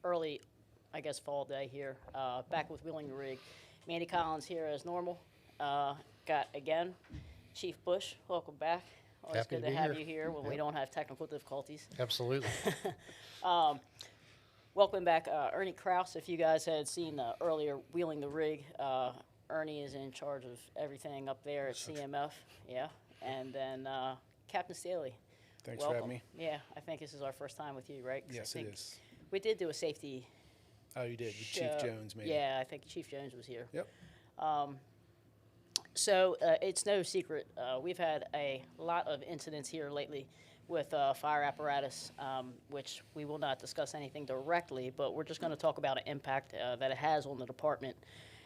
early, I guess, fall day here. Back with Wheeling the Rig. Mandy Collins here as normal. Got, again, Chief Butsch. Welcome back. Always Happy good to to be have here. you here when we Yep. don't have technical difficulties. Absolutely. Welcome back, Ernie Krouse. If you guys had seen earlier Wheeling the Rig, Ernie is in charge of everything up there at CMF. Yeah. And then Captain Stahley. Thanks Welcome. for having me. Yeah, I think this is our first time with you, right? 'Cause Yes, I it think is. we did do a safety. Oh, you did with Chief Jones, maybe. Yeah, I think Chief Jones was here. Yep. So it's no secret. We've had a lot of incidents here lately with fire apparatus, which we will not discuss anything directly, but we're just going to talk about an impact that it has on the department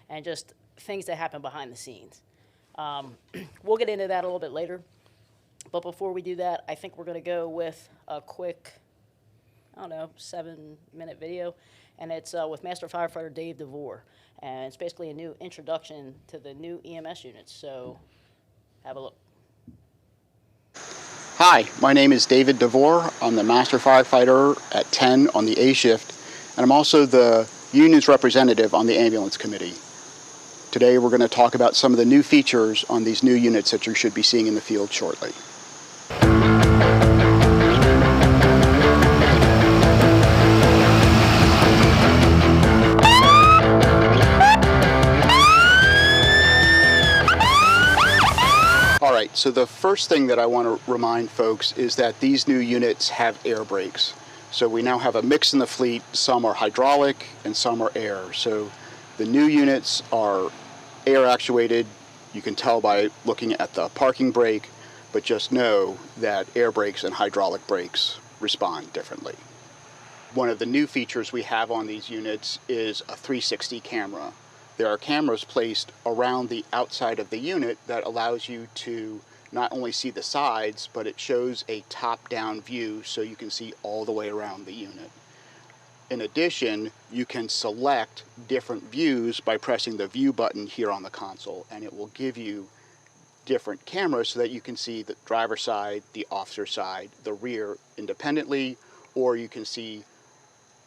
and just things that happen behind the scenes. We'll get into that a little bit later. But before we do that, I think we're going to go with a quick, 7-minute video. And it's with Master Firefighter Dave Devore. And it's basically a new introduction to the new EMS units. So have a look. Hi, my name is David Devore. I'm the Master Firefighter at 10 on the A shift, and I'm also the union's representative on the ambulance committee. Today we're going to talk about some of the new features on these new units that you should be seeing in the field shortly. Alright, so the first thing that I want to remind folks is that these new units have air brakes. So we now have a mix in the fleet. Some are hydraulic and some are air. So the new units are air actuated. You can tell by looking at the parking brake, but just know that air brakes and hydraulic brakes respond differently. One of the new features we have on these units is a 360 camera. There are cameras placed around the outside of the unit that allows you to not only see the sides, but it shows a top-down view so you can see all the way around the unit. In addition, you can select different views by pressing the view button here on the console, and it will give you different cameras so that you can see the driver's side, the officer side, the rear independently, or you can see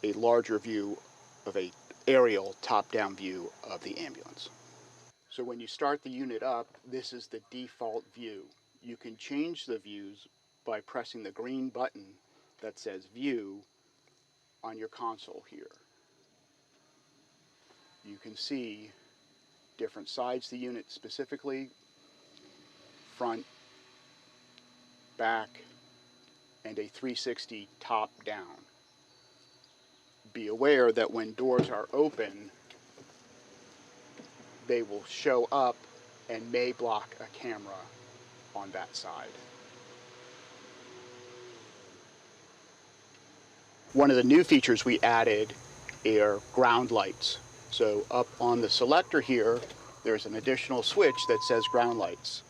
a larger view of a aerial top-down view of the ambulance. So when you start the unit up, this is the default view. You can change the views by pressing the green button that says view on your console here. You can see different sides of the unit specifically, front, back, and a 360 top-down. Be aware that when doors are open, they will show up and may block a camera on that side. One of the new features we added are ground lights. So up on the selector here, there's an additional switch that says ground lights.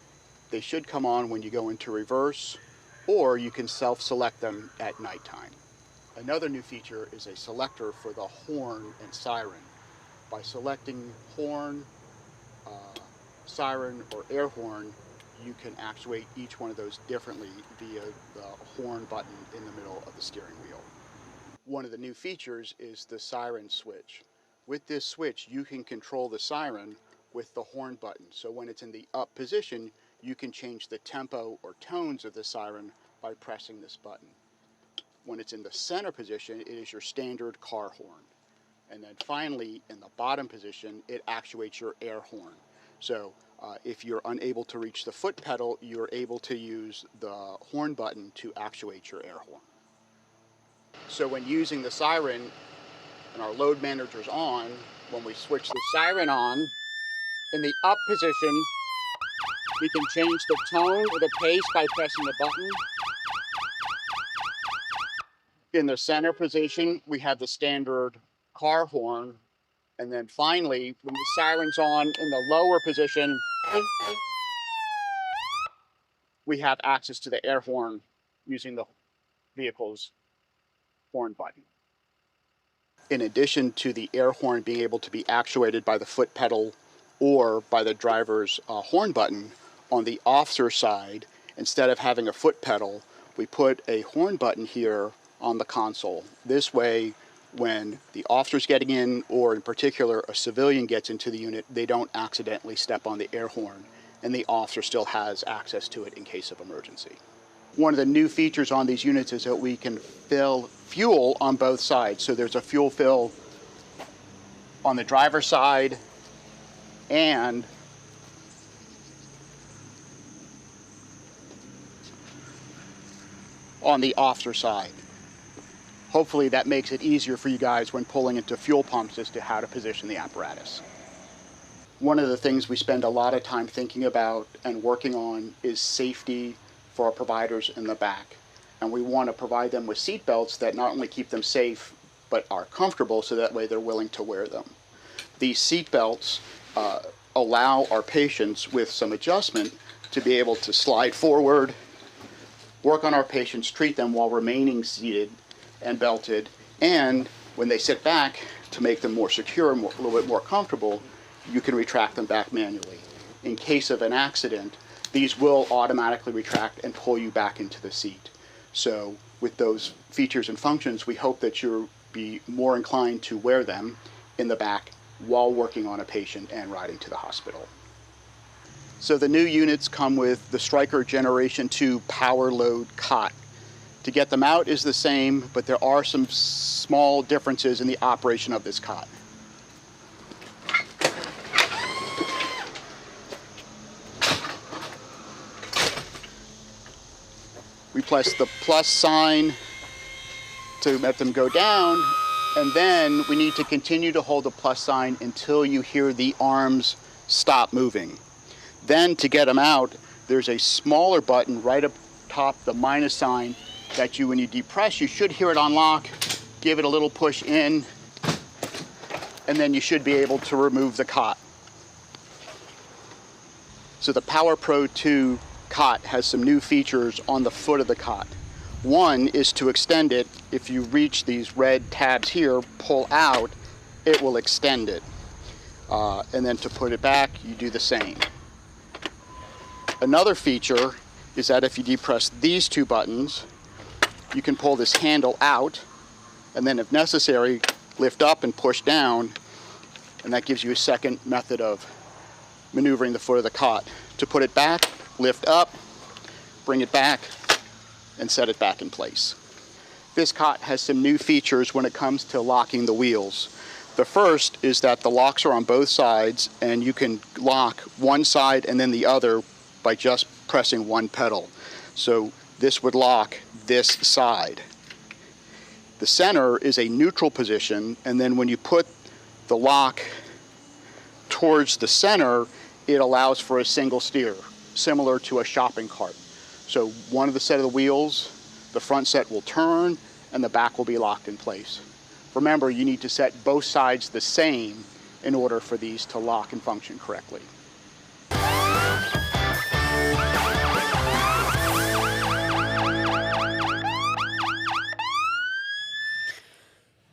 They should come on when you go into reverse, or you can self-select them at nighttime. Another new feature is a selector for the horn and siren. By selecting horn, siren, or air horn, you can actuate each one of those differently via the horn button in the middle of the steering wheel. One of the new features is the siren switch. With this switch, you can control the siren with the horn button. So when it's in the up position, you can change the tempo or tones of the siren by pressing this button. When it's in the center position, it is your standard car horn. And then finally, in the bottom position, it actuates your air horn. So if you're unable to reach the foot pedal, you're able to use the horn button to actuate your air horn. So when using the siren and our load manager's on, when we switch the siren on, in the up position, we can change the tone or the pace by pressing the button. In the center position, we have the standard car horn. And then finally, when the siren's on in the lower position, we have access to the air horn using the vehicle's horn button. In addition to the air horn being able to be actuated by the foot pedal or by the driver's horn button, on the officer side, instead of having a foot pedal, we put a horn button here on the console. This way, when the officer's getting in, or in particular a civilian gets into the unit, they don't accidentally step on the air horn, and the officer still has access to it in case of emergency. One of the new features on these units is that we can fill fuel on both sides. So there's a fuel fill on the driver's side and on the officer side. Hopefully that makes it easier for you guys when pulling into fuel pumps as to how to position the apparatus. One of the things we spend a lot of time thinking about and working on is safety for our providers in the back. And we want to provide them with seat belts that not only keep them safe, but are comfortable, so that way they're willing to wear them. These seat belts allow our patients, with some adjustment, to be able to slide forward, work on our patients, treat them while remaining seated and belted, and when they sit back, to make them more secure, a little bit more comfortable, you can retract them back manually. In case of an accident, these will automatically retract and pull you back into the seat. So with those features and functions, we hope that you'll be more inclined to wear them in the back while working on a patient and riding to the hospital. So the new units come with the Stryker Generation 2 Power Load cot. To get them out is the same, but there are some small differences in the operation of this cot. We press the plus sign to let them go down, and then we need to continue to hold the plus sign until you hear the arms stop moving. Then to get them out, there's a smaller button right up top, the minus sign, that when you depress, you should hear it unlock. Give it a little push in, and then you should be able to remove the cot. So the Power Pro 2 cot has some new features on the foot of the cot. One is to extend it. If you reach these red tabs here, pull out, it will extend it. And then to put it back, you do the same. Another feature is that if you depress these two buttons, you can pull this handle out, and then if necessary, lift up and push down, and that gives you a second method of maneuvering the foot of the cot. To put it back, lift up, bring it back, and set it back in place. This cot has some new features when it comes to locking the wheels. The first is that the locks are on both sides, and you can lock one side and then the other by just pressing one pedal. So this would lock this side. The center is a neutral position, and then when you put the lock towards the center, it allows for a single steer, similar to a shopping cart. So one of the set of the wheels, the front set will turn, and the back will be locked in place. Remember, you need to set both sides the same in order for these to lock and function correctly.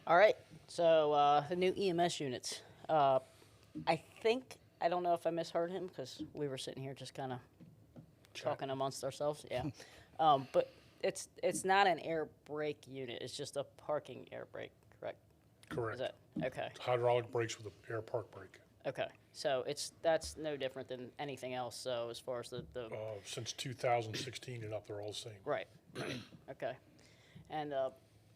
All right, so the new EMS units. I don't know if I misheard him, because we were sitting here just kind of talking amongst ourselves. Yeah, but it's not an air brake unit. It's just a parking air brake, correct? Correct. Is that okay? It's hydraulic brakes with an air park brake. Okay, so that's no different than anything else. So as far as the Since 2016 and up, they're all the same. right, okay, and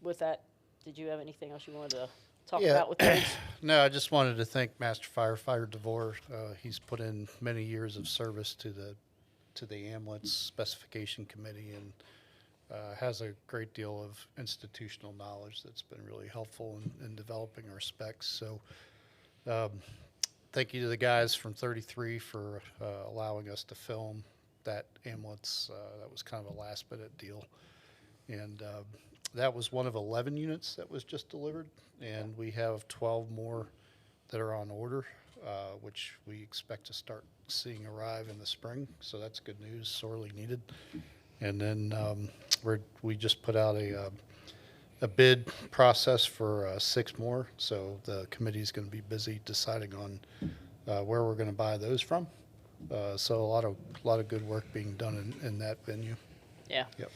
with that, did you have anything else you wanted to talk about with those? No, I just wanted to thank Master Firefighter Devore. He's put in many years of service to the ambulance specification committee, and has a great deal of institutional knowledge that's been really helpful in developing our specs. So thank you to the guys from 33 for allowing us to film that ambulance. That was kind of a last minute deal. And that was one of 11 units that was just delivered, and we have 12 more that are on order, which we expect to start seeing arrive in the spring. So that's good news, sorely needed. And then we just put out a bid process for 6 more. So the committee is going to be busy deciding on where we're going to buy those from. So a lot of good work being done in that venue. Yeah. Yep.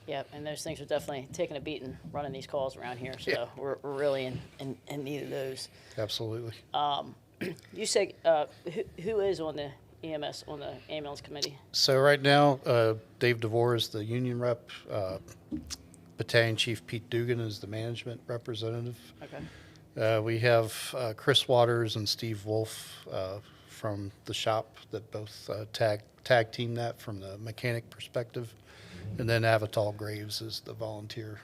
Yep, and those things are definitely taking a beating running these calls around here, so we're really in need of those. Absolutely. You say, who is on the EMS, on the ambulance committee? So right now, Dave Devore is the union rep. Battalion Chief Pete Dugan is the management representative. Okay. We have Chris Waters and Steve Wolf from the shop that both tag team that from the mechanic perspective. And then Avital Graves is the volunteer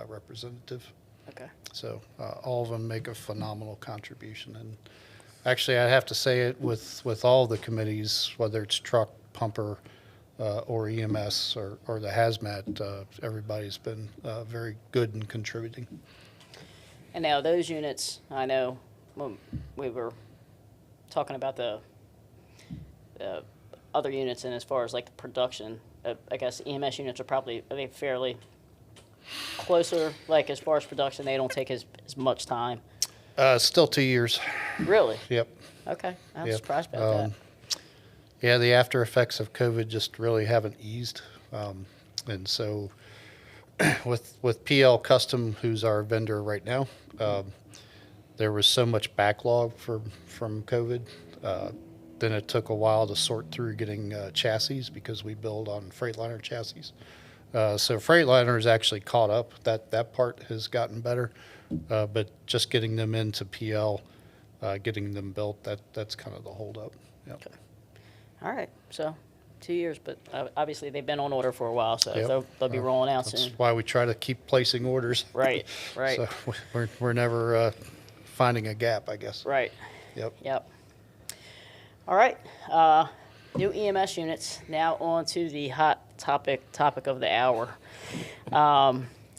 representative. Okay. So all of them make a phenomenal contribution. And actually, I have to say it with all the committees, whether it's truck, pumper, or EMS or the hazmat, everybody's been very good in contributing. And now those units, I know when we were talking about the other units, and as far as like the production, I guess EMS units are they fairly closer, like as far as production, they don't take as much time. Still 2 years. Really? Yep. Okay, I'm Yep. surprised about that. Yeah, the after effects of COVID just really haven't eased. And so with PL Custom, who's our vendor right now, there was so much backlog from COVID. Then it took a while to sort through getting chassis because we build on Freightliner chassis. So Freightliner is actually caught up. That part has gotten better, but just getting them into PL, getting them built, that's kind of the holdup. Yep. Okay. All right, so 2 years, but obviously they've been on order for a while, so Yep. they'll be rolling out That's soon. why we try to keep placing orders. Right, right, So we're never finding a gap, I guess. right. Yep. Yep. All right, new EMS units. Now on to the hot topic of the hour.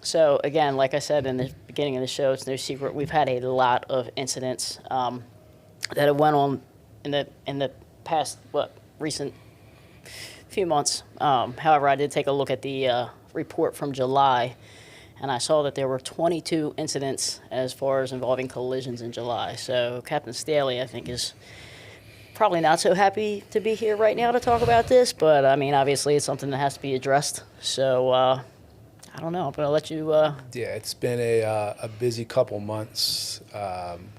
So again, like I said in the beginning of the show, it's no secret we've had a lot of incidents that have went on in the past recent few months. However, I did take a look at the report from July, and I saw that there were 22 incidents as far as involving collisions in July. So Captain Stahley, I think, is probably not so happy to be here right now to talk about this, but I mean, obviously it's something that has to be addressed. So I don't know. I'm going to let you. Yeah, it's been a busy couple months.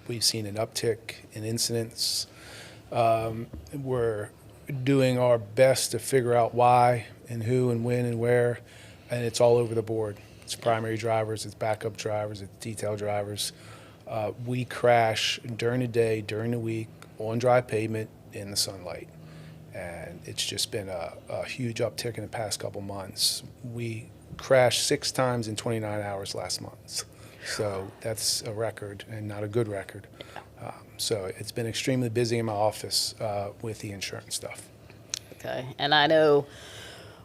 We've seen an uptick in incidents. We're doing our best to figure out why and who and when and where, and it's all over the board. It's primary drivers, it's backup drivers, it's detail drivers. We crash during the day, during the week, on dry pavement, in the sunlight. And it's just been a huge uptick in the past couple months. We crashed 6 times in 29 hours last month. So that's a record and not a good record. So it's been extremely busy in my office with the insurance stuff. Okay, and I know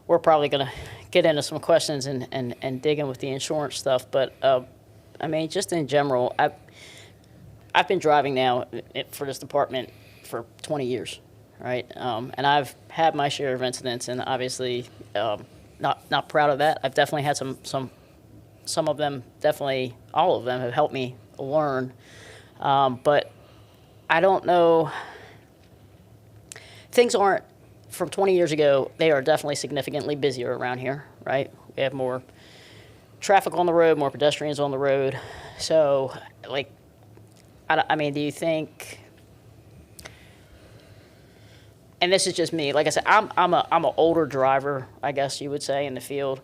we're probably going to get into some questions and dig in with the insurance stuff, but I mean, just in general, I've been driving now for this department for 20 years, right? And I've had my share of incidents, and obviously not proud of that. I've definitely had some of them, definitely all of them have helped me learn, but I don't know. Things aren't, from 20 years ago, they are definitely significantly busier around here, right? We have more traffic on the road, more pedestrians on the road. So, like, I mean, do you think, and this is just me, like I said, I'm an older driver, I guess you would say, in the field.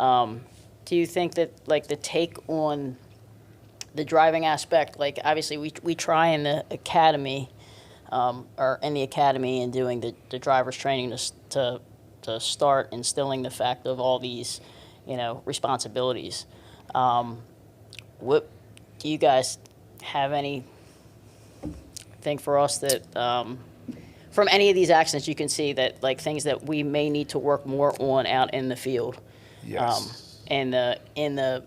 Do you think that, like, the take on the driving aspect, like, obviously we try in the academy, or in the academy and doing the driver's training to start instilling the fact of all these, responsibilities. What do you guys have anything for us that from any of these accidents you can see that, like, things that we may need to work more on out in the field? Yes. In the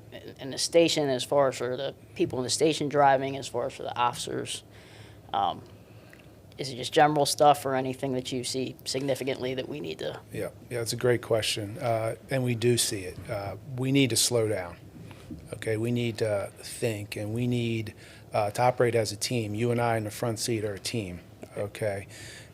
station, as far as for the people in the station driving, as far as for the officers, is it just general stuff or anything that you see significantly that we need to? Yeah, it's a great question, and we do see it. We need to slow down. Okay, we need to think, and we need to operate as a team. You and I in the front seat are a team. Okay,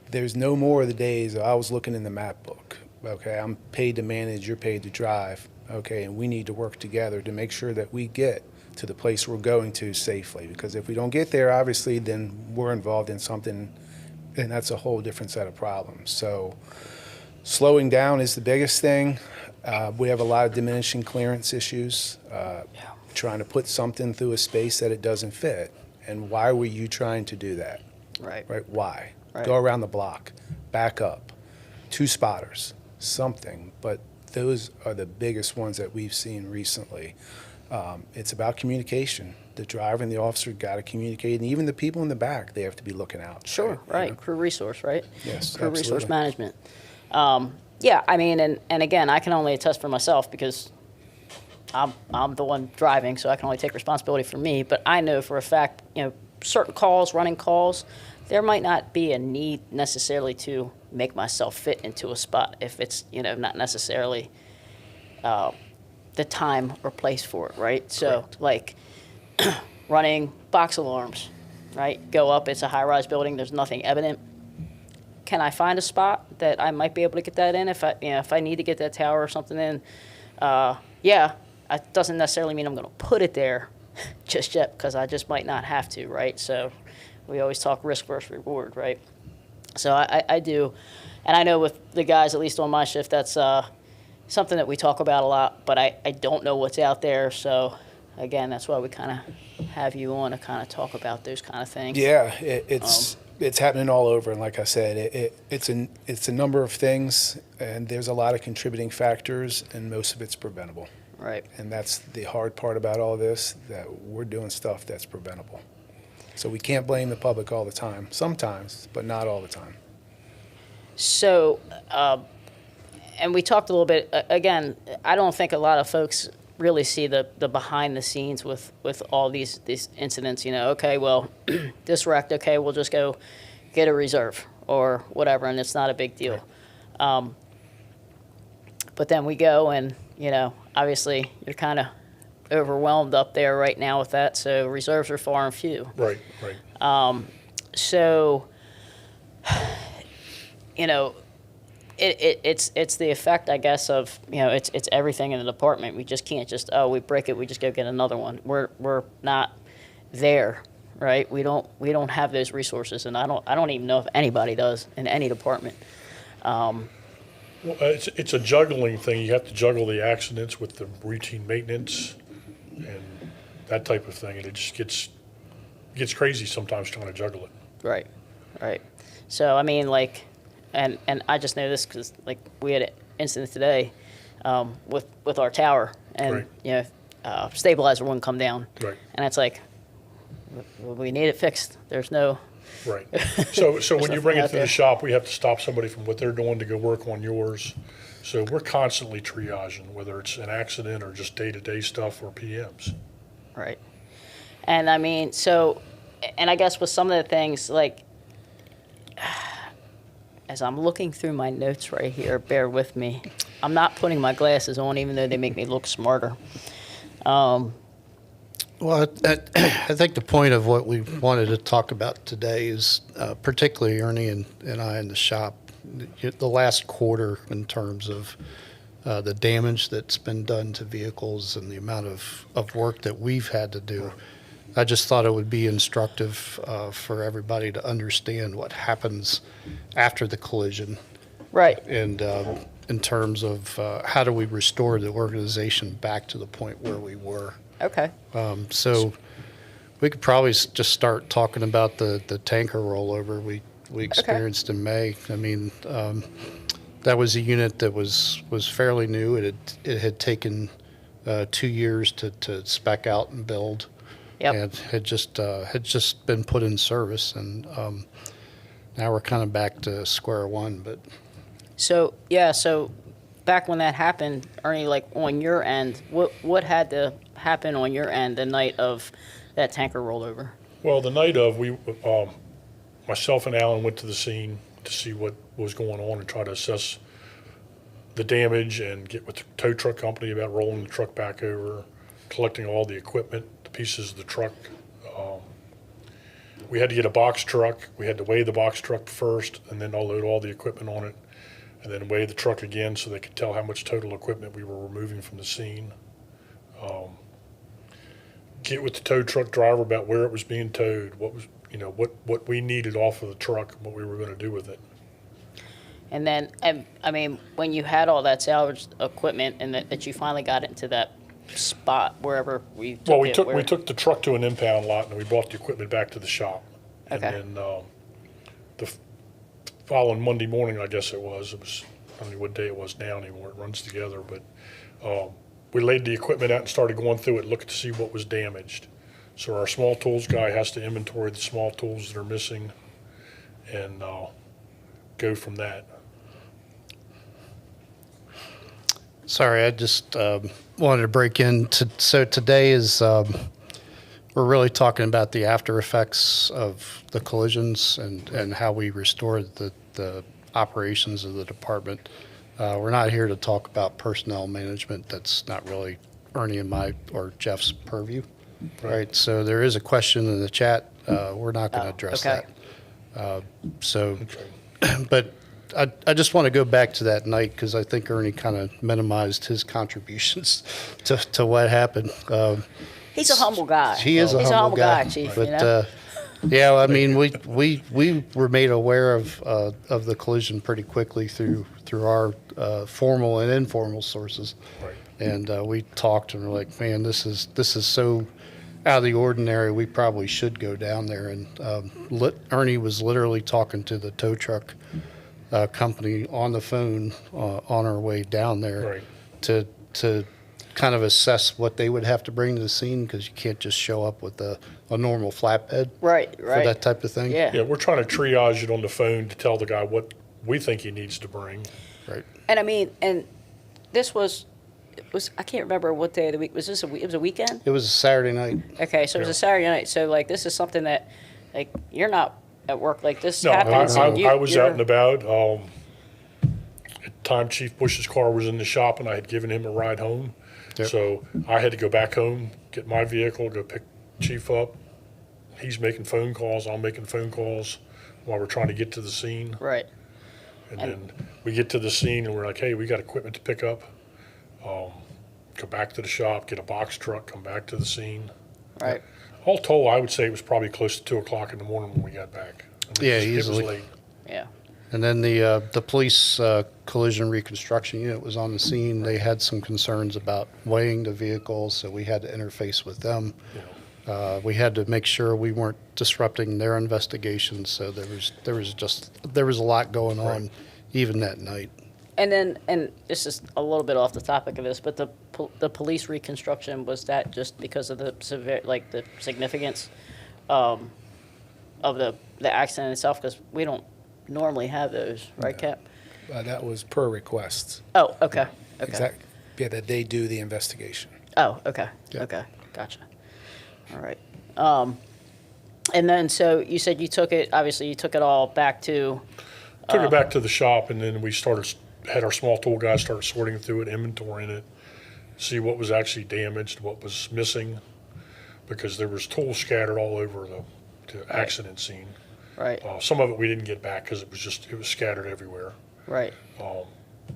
there's no more of the days I was looking in the map book. Okay, I'm paid to manage, you're paid to drive. okay, and we need to work together to make sure that we get to the place we're going to safely. Because if we don't get there, obviously, then we're involved in something, and that's a whole different set of problems. So slowing down is the biggest thing. We have a lot of diminishing clearance issues, trying to put something through a space that it doesn't fit. And why were you trying to do that? Right. Right? Why? Right. Go around the block, back up, 2 spotters, something. But those are the biggest ones that we've seen recently. It's about communication. The driver and the officer got to communicate, and even the people in the back, they have to be looking out. Sure, right. You know? Crew resource, right? Yes, Crew resource absolutely. management. Yeah, I mean, and again, I can only attest for myself because I'm the one driving, so I can only take responsibility for me. But I know for a fact, certain calls, running calls, there might not be a need necessarily to make myself fit into a spot if it's, not necessarily the time or place for it, right? So, like, running box alarms, right? Go up, it's a high-rise building, there's nothing evident. Can I find a spot that I might be able to get that in if I need to get that tower or something in? Yeah, it doesn't necessarily mean I'm going to put it there just yet because I just might not have to, right? So we always talk risk versus reward, right? So I do, and I know with the guys, at least on my shift, that's something that we talk about a lot, but I don't know what's out there. So again, that's why we kind of have you on to kind of talk about those kind of things. Yeah, it's happening all over, and like I said, it's a number of things, and there's a lot of contributing factors, and most of it's preventable. Right. And that's the hard part about all this, that we're doing stuff that's preventable. So we can't blame the public all the time. Sometimes, but not all the time. So, and we talked a little bit, again, I don't think a lot of folks really see the behind the scenes with all these incidents. Okay, well, this wrecked, okay, we'll just go get a reserve or whatever, and it's not a big deal. But then we go and, obviously you're kind of overwhelmed up there right now with that, so reserves are far and few. Right, right. So, it's the effect, I guess, of it's everything in the department. We just can't just we break it, we just go get another one. We're not there, right? We don't have those resources, and I don't even know if anybody does in any department. Well, it's a juggling thing. You have to juggle the accidents with the routine maintenance and that type of thing, and it just gets crazy sometimes trying to juggle it. Right, right. So I mean, like, and I just know this because like we had an incident today with our tower, and Right. Stabilizer wouldn't come down, Right. and it's like we need it fixed. There's no Right. So when you nothing bring it out to there. the shop, we have to stop somebody from what they're doing to go work on yours. So we're constantly triaging, whether it's an accident or just day-to-day stuff or PMs. right. And I mean, so, and I guess with some of the things, like, as I'm looking through my notes right here, bear with me. I'm not putting my glasses on, even though they make me look smarter. Well, I think the point of what we wanted to talk about today is particularly Ernie and I in the shop, the last quarter in terms of the damage that's been done to vehicles and the amount of work that we've had to do. I just thought it would be instructive for everybody to understand what happens after the collision. Right. And in terms of how do we restore the organization back to the point where we were. Okay. So we could probably just start talking about the tanker rollover we experienced in May. I mean, that was a unit that was fairly new. It had taken 2 years to spec out and build. Yep. And had just been put in service, and now we're kind of back to square one. But So back when that happened, Ernie, like on your end, what had to happen on your end the night of that tanker rollover? Well, the night of, myself and Alan went to the scene to see what was going on and try to assess the damage and get with the tow truck company about rolling the truck back over, collecting all the equipment, the pieces of the truck. We had to get a box truck. We had to weigh the box truck first and then unload all the equipment on it. and then weigh the truck again so they could tell how much total equipment we were removing from the scene. Get with the tow truck driver about where it was being towed, what was, what we needed off of the truck, and what we were gonna do with it. And then, I mean, when you had all that salvaged equipment and that you finally got into that spot wherever we took Well, it. we took the truck to an impound lot and we brought the equipment back to the shop. Okay. And then, the following Monday morning, I guess it was, I don't know what day it was now anymore, it runs together, but, we laid the equipment out and started going through it, looking to see what was damaged. So our small tools guy has to inventory the small tools that are missing and, go from that. Sorry, I just wanted to break in. So today is, we're really talking about the after effects of the collisions and how we restored the operations of the department. We're not here to talk about personnel management. That's not really Ernie and my or Jeff's purview. Right. So there is a question in the chat. We're not going to address okay. that. But I just want to go back to that night because I think Ernie kind of minimized his contributions to what happened. He's a humble guy. He is He's a humble guy, Chief. But yeah, I mean, we were made aware of the collision pretty quickly through our formal and informal sources, Right. and we talked and we're like, man, this is so out of the ordinary. We probably should go down there. And Ernie was literally talking to the tow truck company on the phone on our way down there Right. to kind of assess what they would have to bring to the scene because you can't just show up with a normal flatbed Right. for that type of thing. Yeah. Yeah, we're trying to triage it on the phone to tell the guy what we think he needs to bring. Right. And I mean, and this was I can't remember what day of the week was this. It was a weekend. It was a Saturday night. Okay, so it was a Saturday night. So like, this is something that, like, you're not at work. Like this No, happens. and I was you're- out and about. At the time Chief Bush's car was in the shop and I had given him a ride home. Yep. So I had to go back home, get my vehicle, go pick Chief up. He's making phone calls, I'm making phone calls while we're trying to get to the scene. Right. And then we get to the scene and we're like, hey, we got equipment to pick up. Go back to the shop, get a box truck, come back to the scene. Right. All told, I would say it was probably close to 2 o'clock in the morning when we got back. I mean, Yeah, it was easily. late. Yeah. And then the police collision reconstruction unit was on the scene. They had some concerns about weighing the vehicles, so we had to interface with them. We had to make sure we weren't disrupting their investigations. So there was a lot going on, even that night. And then, and this is a little bit off the topic of this, but the police reconstruction, was that just because of the severe, like the significance of the accident itself? Because we don't normally have those, right, Cap? That was per request. Oh, okay. Okay. Exact. Yeah, that they do the investigation. Oh, okay. Okay. Gotcha. All right. And then, so you said you took it, obviously you took it all back to, Took it back to the shop and then we had our small tool guys start sorting through it, inventorying it, see what was actually damaged, what was missing, because there was tools scattered all over the accident scene. right, Some of it we didn't get back because it was scattered everywhere. right,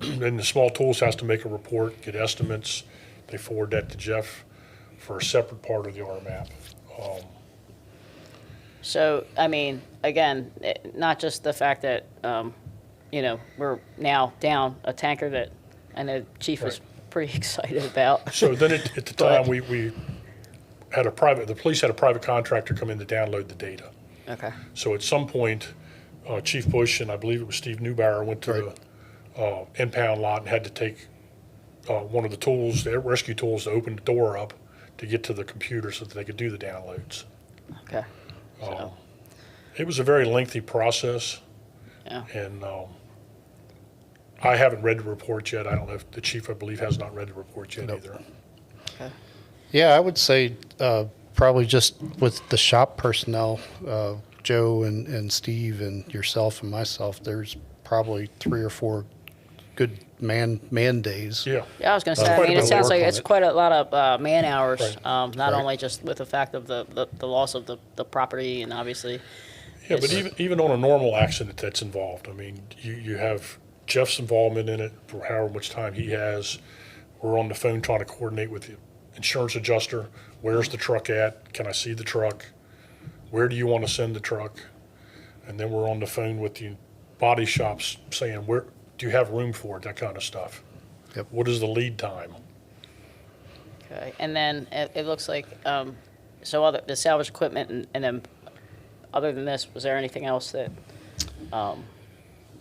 Then the small tools has to make a report, get estimates. They forward that to Jeff for a separate part of the RMAP. So, I mean, again, not just the fact that, we're now down a tanker that I know Chief was pretty excited about. So then at the time, we had the police had a private contractor come in to download the data. Okay, So at some point, Chief Bush and I believe it was Steve Newbauer went to the impound lot and had to take one of the tools, the rescue tools, to open the door up to get to the computer so that they could do the downloads. okay, so, It was a very lengthy process, yeah, and I haven't read the report yet. I don't know if the chief, I believe, has not read the report yet either. okay, Yeah, I would say probably just with the shop personnel, Joe and Steve and yourself and myself, there's probably 3 or 4 good man days. Yeah. Yeah, I was gonna say, I quite a mean, bit it of sounds work like on it's it. quite a lot of man hours, Right. not only just with the fact of the loss of the property and obviously. Yeah, but it's- even on a normal accident that's involved, I mean, you have Jeff's involvement in it for however much time he has. We're on the phone trying to coordinate with the insurance adjuster. Where's the truck at? Can I see the truck? Where do you want to send the truck? And then we're on the phone with the body shops saying, where do you have room for it? That kind of stuff. Yep. What is the lead time? Okay, and then it looks like, so other, the salvage equipment, and then, other than this, was there anything else that,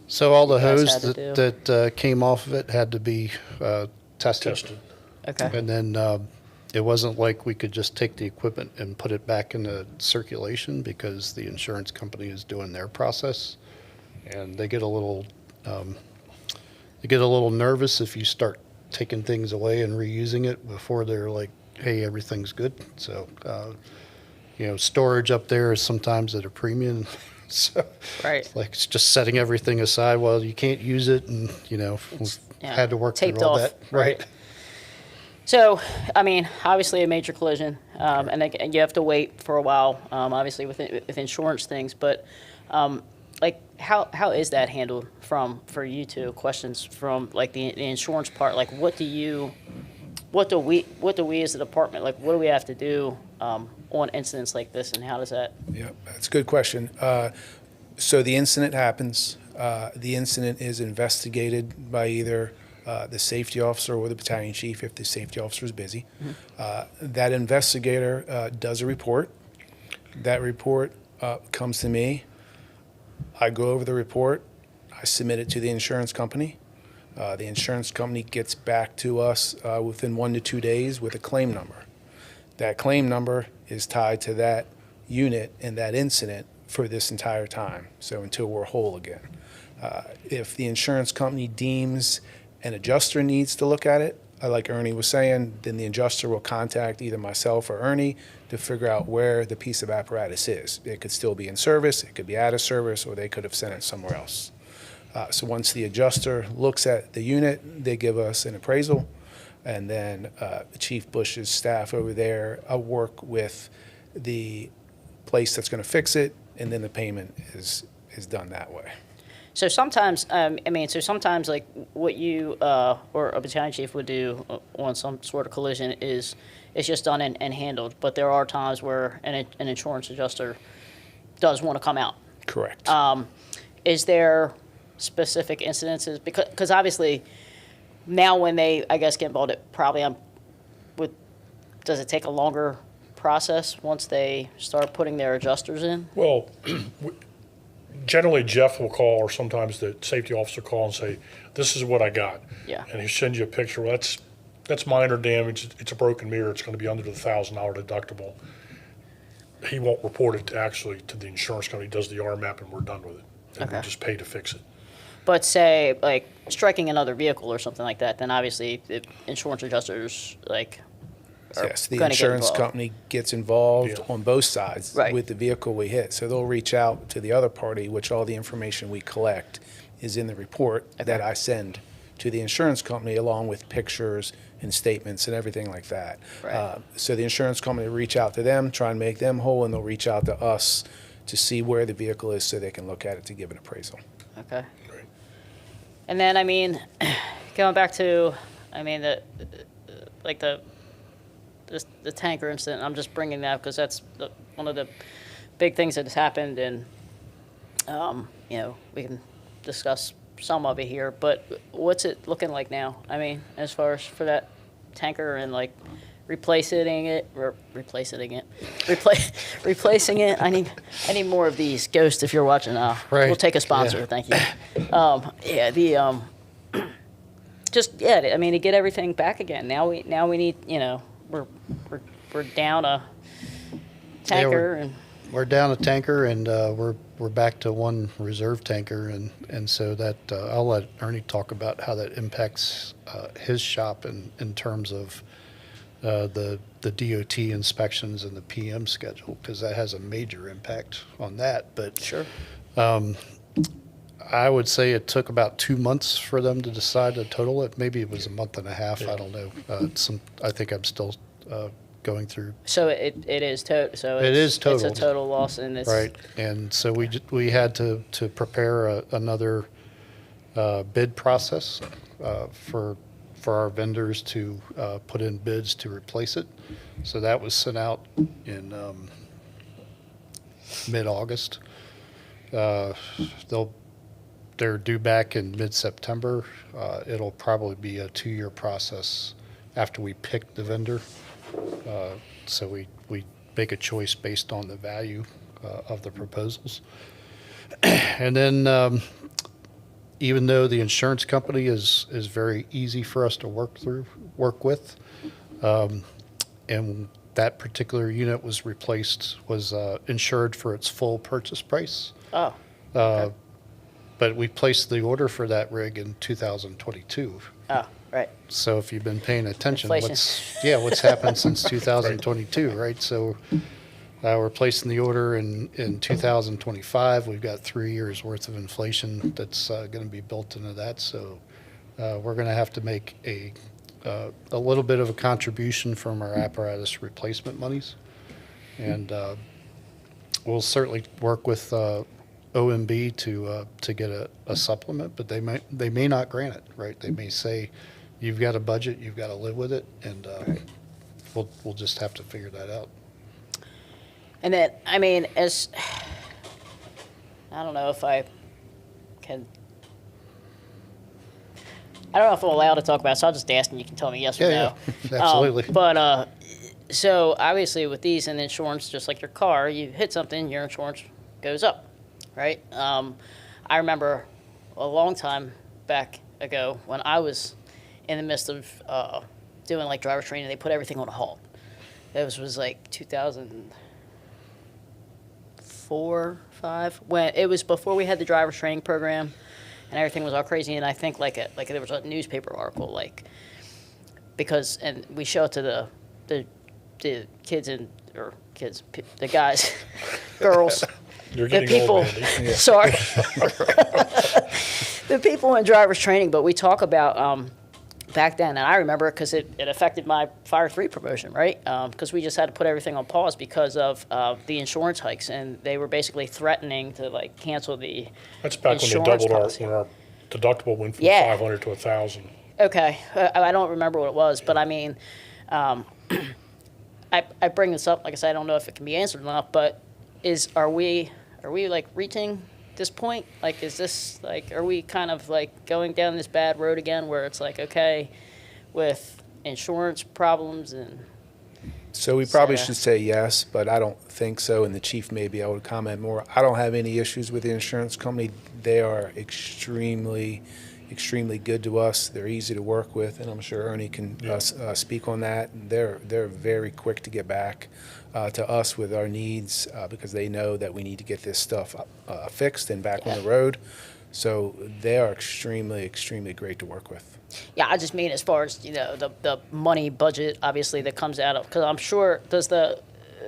So all the You guys hose had to that came off of it had to be tested. Tested. okay, And then it wasn't like we could just take the equipment and put it back into circulation because the insurance company is doing their process. And they get a little nervous if you start taking things away and reusing it before they're like, hey, everything's good. So, storage up there is sometimes at a premium. So, right. like, it's just setting everything aside. Well, you can't use it, and we've yeah, had to work taped through all off, that. right. So, I mean, obviously a major collision, and you have to wait for a while, obviously with insurance things, but like how is that handled for you two? Questions from like the insurance part, like what do we as a department, like what do we have to do on incidents like this, and how does that? Yeah, that's a good question. So the incident happens. The incident is investigated by either the safety officer or the battalion chief if the safety officer is busy. That investigator does a report. That report comes to me. I go over the report. I submit it to the insurance company. The insurance company gets back to us within 1 to 2 days with a claim number. That claim number is tied to that unit and that incident for this entire time, so until we're whole again. If the insurance company deems an adjuster needs to look at it, like Ernie was saying, then the adjuster will contact either myself or Ernie to figure out where the piece of apparatus is. It could still be in service, it could be out of service, or they could have sent it somewhere else. So once the adjuster looks at the unit, they give us an appraisal, and then Chief Bush's staff over there work with the place that's going to fix it, and then the payment is done that way. So sometimes, sometimes like what you or a battalion chief would do on some sort of collision is it's just done and handled. But there are times where an insurance adjuster does want to come out. Correct. Is there specific incidences? Because obviously now when they, I guess, get involved, it probably does it take a longer process once they start putting their adjusters in? Well, generally Jeff will call, or sometimes the safety officer call and say, this is what I got. Yeah. And he sends you a picture. Well, that's minor damage. It's a broken mirror. It's going to be under the $1,000 deductible. He won't report it to the insurance company. He does the RMAP, and we're done with it. And we Okay. just pay to fix it. But say like striking another vehicle or something like that, then obviously the insurance adjusters like are Yes, the gonna get insurance involved. company gets involved Yeah. on both sides Right. with the vehicle we hit. So they'll reach out to the other party, which all the information we collect is in the report that I send to the insurance company, along with pictures and statements and everything like that. Right. So the insurance company will reach out to them, try and make them whole, and they'll reach out to us to see where the vehicle is so they can look at it to give an appraisal. Okay. And then, I mean, going back to, I mean, the tanker incident, I'm just bringing that because that's one of the big things that has happened, and, we can discuss some of it here, but what's it looking like now? I mean, as far as for that tanker and like replacing it. I need more of these. Ghost, if you're watching, Right, we'll take a sponsor. yeah. Thank you. I mean, to get everything back again. Now we need, we're down a tanker and We're down a tanker, and we're back to one reserve tanker, and so that I'll let Ernie talk about how that impacts his shop in terms of the DOT inspections and the PM schedule, because that has a major impact on that. But sure. I would say it took about 2 months for them to decide to total it. Maybe it was a month and a half. I don't know. I think I'm still going through. So it is so It is It's a totaled. total loss, and it's Right, and so we had to prepare another bid process for our vendors to put in bids to replace it. So that was sent out in mid-August. They're due back in mid-September. It'll probably be a 2-year process after we pick the vendor. So we make a choice based on the value of the proposals. And then even though the insurance company is very easy for us to work with, and that particular unit was insured for its full purchase price. Oh, okay. But we placed the order for that rig in 2022. Oh, right. So if you've been paying attention, Inflation. what's happened since 2022, right? So we're placing the order in 2025. We've got 3 years worth of inflation that's going to be built into that. So we're going to have to make a little bit of a contribution from our apparatus replacement monies, and we'll certainly work with OMB to get a supplement, but they may not grant it, right? They may say, you've got a budget, you've got to live with it, and we'll just have to figure that out. And then, I mean, I don't know if I can, I don't know if I'm allowed to talk about it, so I'll just ask and you can tell me yes or no. Yeah, absolutely. But, so obviously with these and insurance, just like your car, you hit something, your insurance goes up, right? I remember a long time back ago when I was in the midst of doing like driver training, they put everything on a halt. It was like 2004, 5, when it was before we had the driver training program, and everything was all crazy. And I think like there was a newspaper article and we show it to the kids the guys, girls. You're The getting old, people, Andy. sorry, the people in driver's training. But we talk about back then, and I remember because it affected my Fire 3 promotion, right? Because we just had to put everything on pause because of the insurance hikes, and they were basically threatening to like cancel the That's back when they insurance doubled policy. when our deductible went from Yeah. 500 to 1,000. Okay, I don't remember what it was, but I mean, I bring this up, like I said, I don't know if it can be answered or not, but are we like reaching this point? Like, is this like, are we kind of like going down this bad road again where it's like, okay, with insurance problems and. So we probably So- should say yes, but I don't think so, and the chief may be able to comment more. I don't have any issues with the insurance company. They are extremely good to us. They're easy to work with, and I'm sure Ernie can speak on that. They're very quick to get back to us with our needs because they know that we need to get this stuff fixed and back on the road. So they are extremely great to work with. Yeah, I just mean as far as, the money budget, obviously, that comes out of, because I'm sure, does the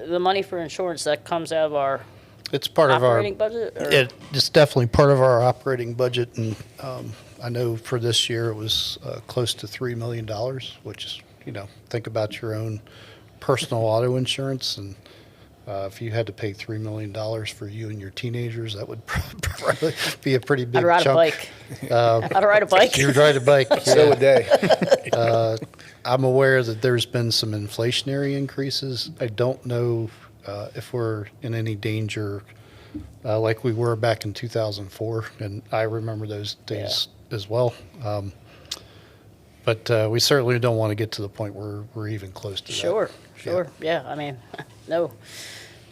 money for insurance that comes out of our It's part of our operating budget? Or? It's definitely part of our operating budget, and I know for this year it was close to $3 million, which is, think about your own personal auto insurance, and if you had to pay $3 million for you and your teenagers, that would probably be a pretty big I'd ride chunk. a bike. I'd ride a bike. You would ride a bike. So would they. I'm aware that there's been some inflationary increases. I don't know if we're in any danger like we were back in 2004, and I remember those days as well. But we certainly don't want to get to the point where we're even close to that. Sure. Yeah, I mean, no.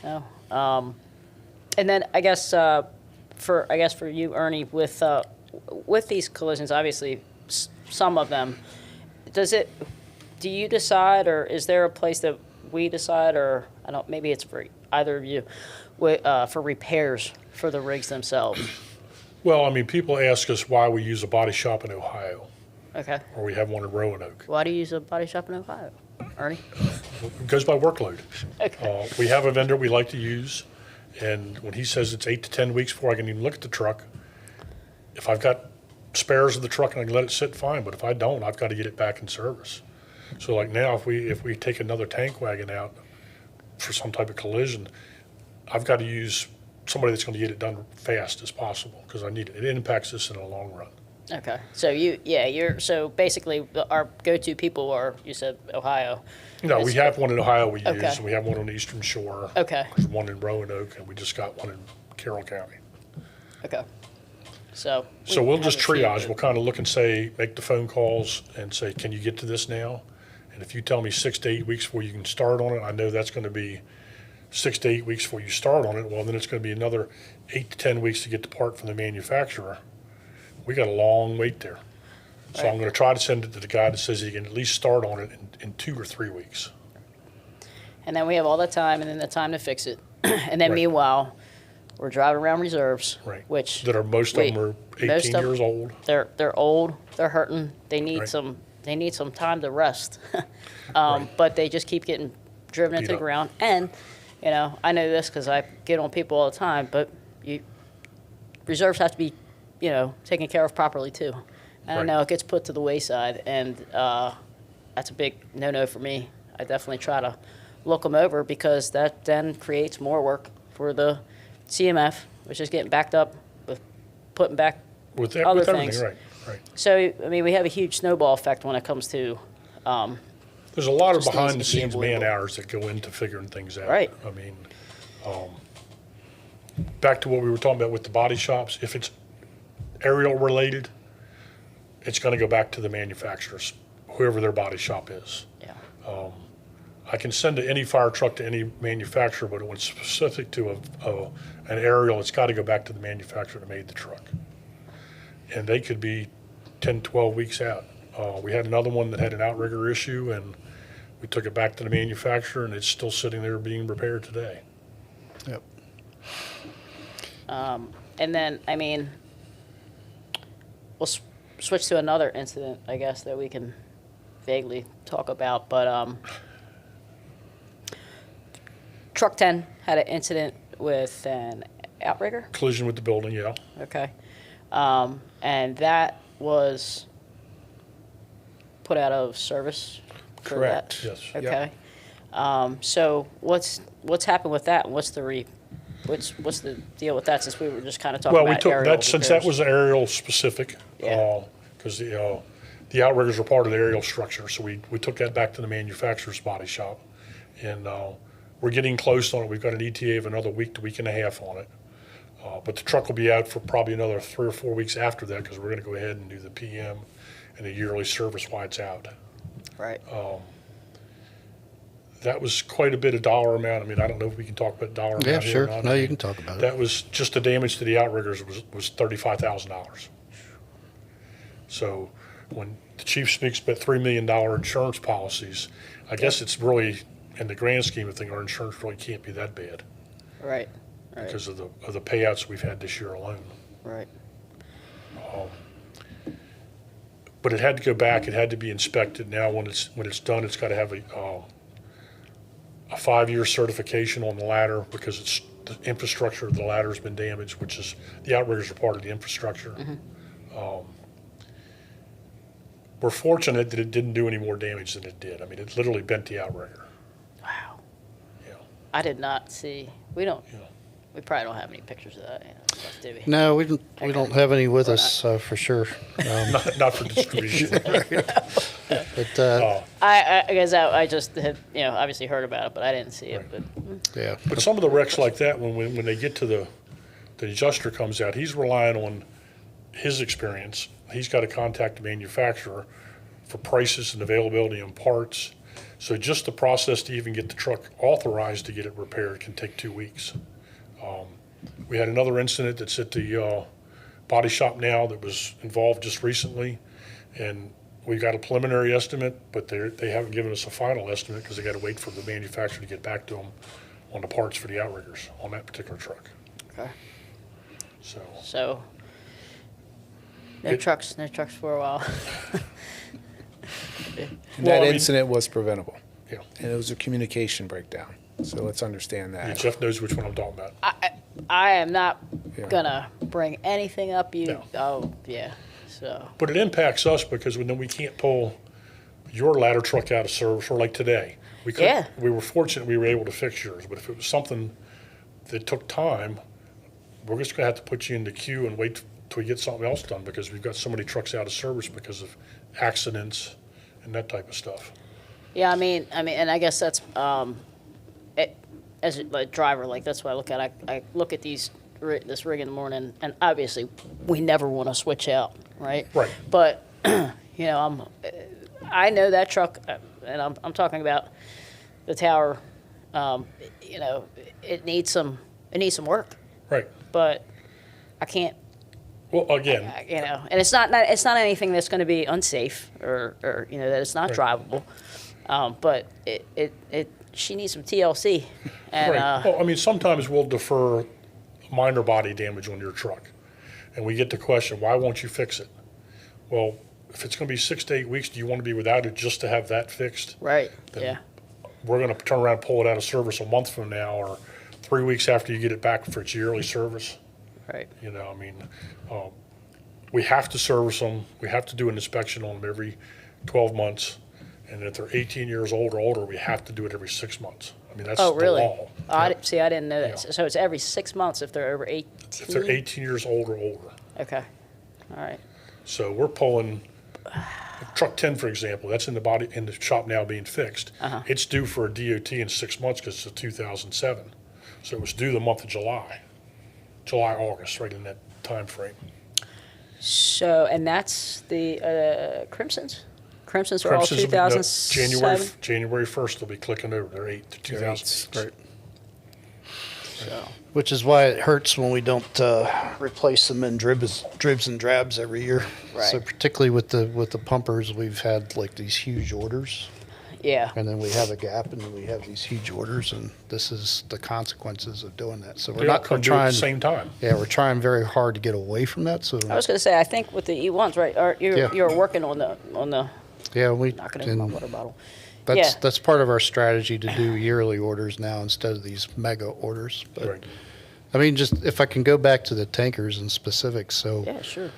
And then I guess for you, Ernie, with these collisions, obviously some of them, do you decide, or is there a place that we decide, or maybe it's for either of you, for repairs for the rigs themselves? Well, I mean, people ask us why we use a body shop in Ohio, Okay. or we have one in Roanoke. Why do you use a body shop in Ohio, Ernie? It goes by workload. Okay. We have a vendor we like to use, and when he says it's 8 to 10 weeks before I can even look at the truck, if I've got spares of the truck and I can let it sit, fine. But if I don't, I've got to get it back in service. So like now, if we take another tank wagon out for some type of collision, I've got to use somebody that's going to get it done fast as possible because I need it. It impacts us in the long run. Okay, so so basically, our go-to people are, you said Ohio. No, we It's- have one in Ohio we use, Okay. and we have one on the Eastern Shore. Okay. There's one in Roanoke, and we just got one in Carroll County. Okay. So. So we'll have just a few, triage. but- We'll kind of look and say, make the phone calls and say, can you get to this now? And if you tell me 6 to 8 weeks before you can start on it, I know that's going to be 6 to 8 weeks before you start on it. Well, then it's going to be another 8 to 10 weeks to get the part from the manufacturer. We got a long wait there. So I'm Right. going to try to send it to the guy that says he can at least start on it in 2 or 3 weeks. And then we have all the time, and then the time to fix it. And then Right. meanwhile, we're driving around reserves, Right. which That are, most of them are most 18 of- years old. they're old, they're hurting, they need Right. some time to rest. Right. But they just keep getting driven into Beat the up. ground. And, I know this because I get on people all the time, but reserves have to be, taken care of properly too. And I Right. know it gets put to the wayside, and that's a big no-no for me. I definitely try to look them over because that then creates more work for the CMF, which is getting backed up with putting back. With Other everything, things. right. So, we have a huge snowball effect when it comes to, There's a lot of Just things behind to the be scenes man unbelievable. hours that go into figuring things out. Right. I mean, back to what we were talking about with the body shops, if it's aerial related, it's gonna go back to the manufacturers, whoever their body shop is. yeah, I can send any fire truck to any manufacturer, but when it's specific to an aerial, it's gotta go back to the manufacturer that made the truck. And they could be 10, 12 weeks out. We had another one that had an outrigger issue, and we took it back to the manufacturer, and it's still sitting there being repaired today. Yep. and then, we'll switch to another incident, I guess, that we can vaguely talk about, but, Truck 10 had an incident with an outrigger. Collision with the building, yeah. Okay. And that was put out of service for that? Correct. Yes. Yep. Okay. So what's happened with that? What's the deal with that, since we were just kind of talking Well, we about took aerial that, since that repairs? was aerial specific, Yeah. because the outriggers were part of the aerial structure, so we took that back to the manufacturer's body shop. And we're getting close on it. We've got an ETA of another week to week and a half on it. But the truck will be out for probably another 3 or 4 weeks after that, because we're going to go ahead and do the PM and the yearly service while it's out. Right. That was quite a bit of dollar amount. I mean, I don't know if we can talk about dollar amount Yeah, here sure. or not. No, you can talk about it. That was just the damage to the outriggers was $35,000. So when the chief speaks about $3 million insurance policies, I guess it's really, in the grand scheme of things, our insurance really can't be that bad Right. Right. because of the payouts we've had this year alone. Right. But it had to go back. It had to be inspected. Now, when it's done, it's got to have a 5-year certification on the ladder, because it's the infrastructure of the ladder has been damaged, which is the outriggers are part of the infrastructure. We're fortunate that it didn't do any more damage than it did. I mean, it literally bent the outrigger. Wow. Yeah. I did not see. We don't. Yeah. We probably don't have any pictures of that. Stuff, do we? No, we don't have any with us, for sure. Not for distribution. But, I guess I just had obviously heard about it, but I didn't see it. Right. But yeah. But some of the wrecks like that, when they get to the adjuster comes out, he's relying on his experience. He's got to contact the manufacturer for prices and availability on parts. So just the process to even get the truck authorized to get it repaired can take 2 weeks. We had another incident that's at the body shop now that was involved just recently, and we got a preliminary estimate, but they haven't given us a final estimate because they got to wait for the manufacturer to get back to them on the parts for the outriggers on that particular truck. okay. So No trucks for a while. And Well, that I mean- incident was preventable. Yeah. And it was a communication breakdown. So let's understand yeah, that. Jeff knows which one I'm talking about. I am not Yeah. gonna bring anything up. No. Oh yeah. So But it impacts us because then we can't pull your ladder truck out of service, or like today. Yeah. We were fortunate we were able to fix yours, but if it was something that took time, we're just gonna have to put you in the queue and wait till we get something else done, because we've got so many trucks out of service because of accidents and that type of stuff. Yeah, I mean, and I guess that's, as a driver, like, that's what I look at. I look at this rig in the morning, and obviously, we never want to switch out, right? Right. But, I know that truck, and I'm talking about the tower, it needs some work, Right. but I can't, Well, again, and it's not anything that's going to be unsafe or that it's not drivable, but she needs some TLC, and right. Well, I mean, sometimes we'll defer minor body damage on your truck, and we get the question, why won't you fix it? Well, if it's going to be 6 to 8 weeks, do you want to be without it just to have that fixed? right, Then yeah, We're going to turn around and pull it out of service a month from now, or 3 weeks after you get it back for its yearly service. right, We have to service them. We have to do an inspection on them every 12 months. And if they're 18 years old or older, we have to do it every 6 months. I mean, that's Oh, the really? law. I didn't know that. Yeah. So it's every 6 months if they're over 18? If they're 18 years old or older. Okay, all right, So we're pulling, truck 10, for example, that's in the shop now being fixed. It's due for a DOT in 6 months because it's a 2007. So it was due the month of July, August, right in that time frame. so, and that's the Crimsons? Crimsons are all Crimson's will be- no, 2007? January 1st, they'll be clicking over. They're 2006. Right. Which is why it hurts when we don't replace them in dribs and drabs every year. So Right. particularly with the pumpers, we've had like these huge orders, Yeah, and then we have a gap, and then we have these huge orders, and this is the consequences of doing that. So we're They all not come we're due at trying. the same time. Yeah, we're trying very hard to get away from that. So I was going to say, I think with the E1s, right, Yeah. you're working on the, yeah, we knocking into my and water bottle. that's part of our strategy to do yearly orders now instead of these mega orders. But Right. I mean, just if I can go back to the tankers in specific, so. Yeah, sure.